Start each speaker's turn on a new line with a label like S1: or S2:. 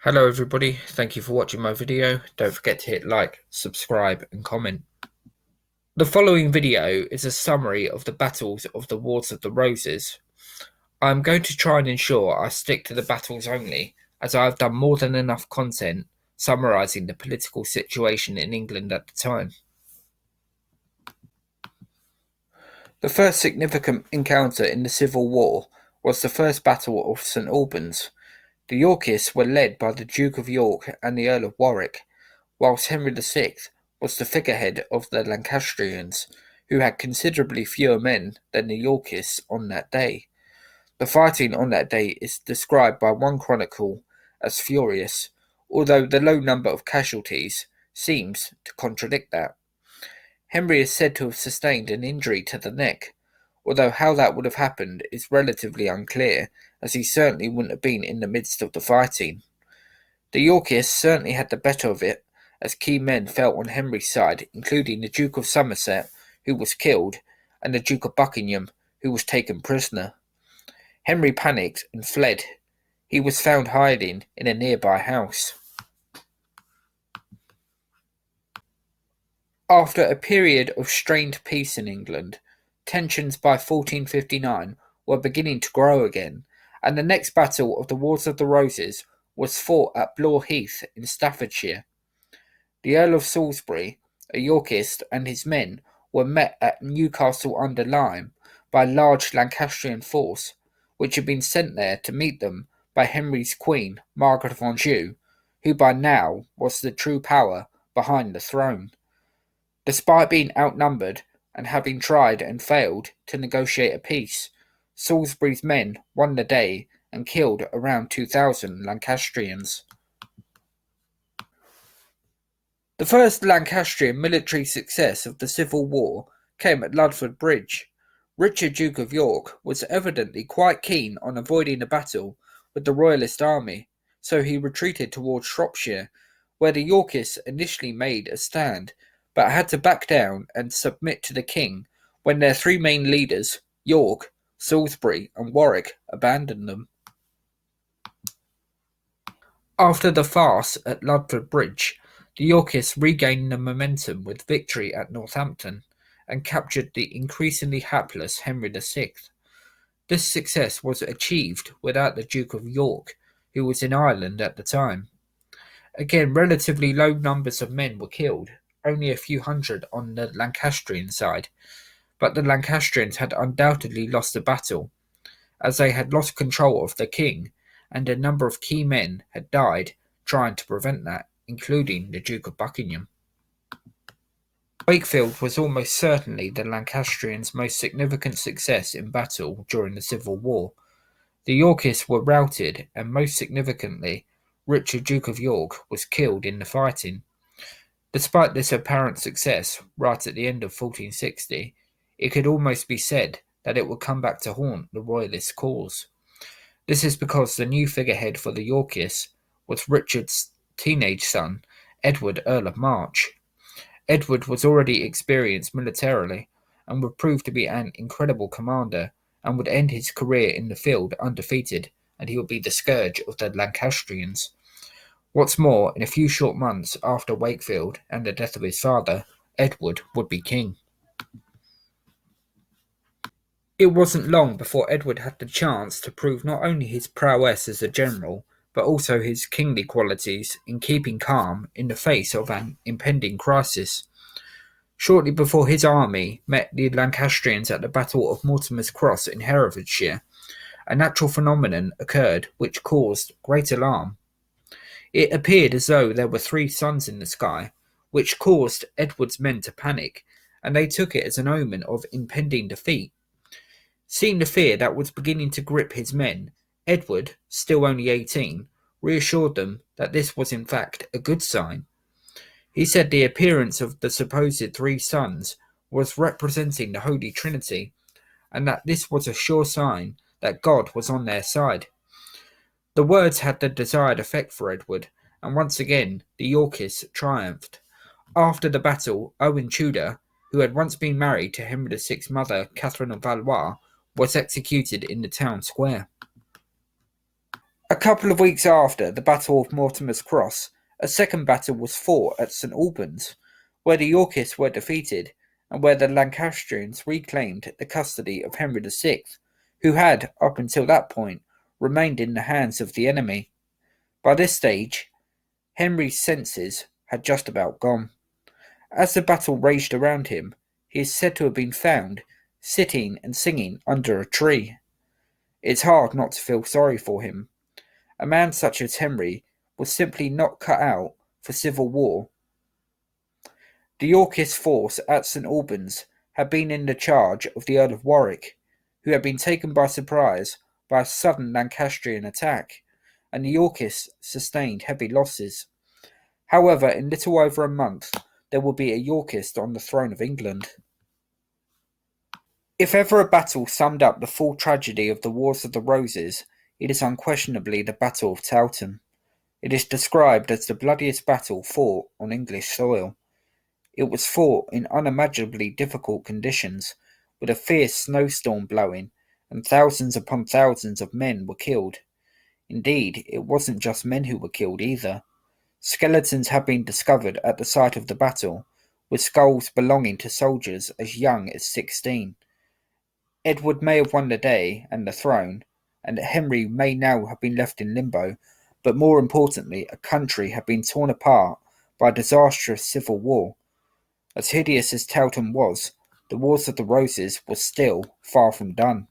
S1: Hello everybody, thank you for watching my video. Don't forget to hit like, subscribe and comment. The following video is a summary of the battles of the Wars of the Roses. I'm going to try and ensure I stick to the battles only, as I have done more than enough content summarising the political situation in England at the time. The first significant encounter in the Civil War was the First Battle of St Albans. The Yorkists were led by the Duke of York and the Earl of Warwick, whilst Henry VI was the figurehead of the Lancastrians, who had considerably fewer men than the Yorkists on that day. The fighting on that day is described by one chronicle as furious, although the low number of casualties seems to contradict that. Henry is said to have sustained an injury to the neck, although how that would have happened is relatively unclear, as he certainly wouldn't have been in the midst of the fighting. The Yorkists certainly had the better of it, as key men fell on Henry's side, including the Duke of Somerset, who was killed, and the Duke of Buckingham, who was taken prisoner. Henry panicked and fled. He was found hiding in a nearby house. After a period of strained peace in England, tensions by 1459 were beginning to grow again, and the next battle of the Wars of the Roses was fought at BLORE Heath in Staffordshire. The Earl of Salisbury, a Yorkist, and his men were met at Newcastle-under-Lyme by a large Lancastrian force, which had been sent there to meet them by Henry's queen, Margaret of Anjou, who by now was the true power behind the throne. Despite being outnumbered and having tried and failed to negotiate a peace, Salisbury's men won the day and killed around 2,000 Lancastrians. The first Lancastrian military success of the Civil War came at Ludford Bridge. Richard, Duke of York, was evidently quite keen on avoiding a battle with the Royalist army, so he retreated towards Shropshire, where the Yorkists initially made a stand, but had to back down and submit to the king when their three main leaders, York, Salisbury and Warwick, abandoned them. After the farce at Ludford Bridge, the Yorkists regained the momentum with victory at Northampton and captured the increasingly hapless Henry VI. This success was achieved without the Duke of York, who was in Ireland at the time. Again, relatively low numbers of men were killed, only a few hundred on the Lancastrian side, but the Lancastrians had undoubtedly lost the battle, as they had lost control of the king, and a number of key men had died trying to prevent that, including the Duke of Buckingham. Wakefield was almost certainly the Lancastrians' most significant success in battle during the Civil War. The Yorkists were routed, and most significantly, Richard, Duke of York, was killed in the fighting. Despite this apparent success, right at the end of 1460, it could almost be said that it would come back to haunt the Royalist cause. This is because the new figurehead for the Yorkists was Richard's teenage son, Edward, Earl of March. Edward was already experienced militarily and would prove to be an incredible commander and would end his career in the field undefeated, and he would be the scourge of the Lancastrians. What's more, in a few short months after Wakefield and the death of his father, Edward would be king. It wasn't long before Edward had the chance to prove not only his prowess as a general, but also his kingly qualities in keeping calm in the face of an impending crisis. Shortly before his army met the Lancastrians at the Battle of Mortimer's Cross in Herefordshire, a natural phenomenon occurred which caused great alarm. It appeared as though there were three suns in the sky, which caused Edward's men to panic, and they took it as an omen of impending defeat. Seeing the fear that was beginning to grip his men, Edward, still only 18, reassured them that this was in fact a good sign. He said the appearance of the supposed three suns was representing the Holy Trinity, and that this was a sure sign that God was on their side. The words had the desired effect for Edward, and once again the Yorkists triumphed. After the battle, Owen Tudor, who had once been married to Henry VI's mother, Catherine of Valois, was executed in the town square. A couple of weeks after the Battle of Mortimer's Cross, a second battle was fought at St Albans, where the Yorkists were defeated, and where the Lancastrians reclaimed the custody of Henry VI, who had, up until that point, remained in the hands of the enemy. By this stage, Henry's senses had just about gone. As the battle raged around him, he is said to have been found sitting and singing under a tree. It's hard not to feel sorry for him. A man such as Henry was simply not cut out for civil war. The Yorkist force at St Albans had been in the charge of the Earl of Warwick, who had been taken by surprise by a sudden Lancastrian attack, and the Yorkists sustained heavy losses. However, in little over a month, there would be a Yorkist on the throne of England. If ever a battle summed up the full tragedy of the Wars of the Roses, it is unquestionably the Battle of Towton. It is described as the bloodiest battle fought on English soil. It was fought in unimaginably difficult conditions, with a fierce snowstorm blowing, and thousands upon thousands of men were killed. Indeed, it wasn't just men who were killed either. Skeletons had been discovered at the site of the battle, with skulls belonging to soldiers as young as 16. Edward may have won the day and the throne, and Henry may now have been left in limbo, but more importantly, a country had been torn apart by a disastrous civil war. As hideous as Towton was, the Wars of the Roses was still far from done.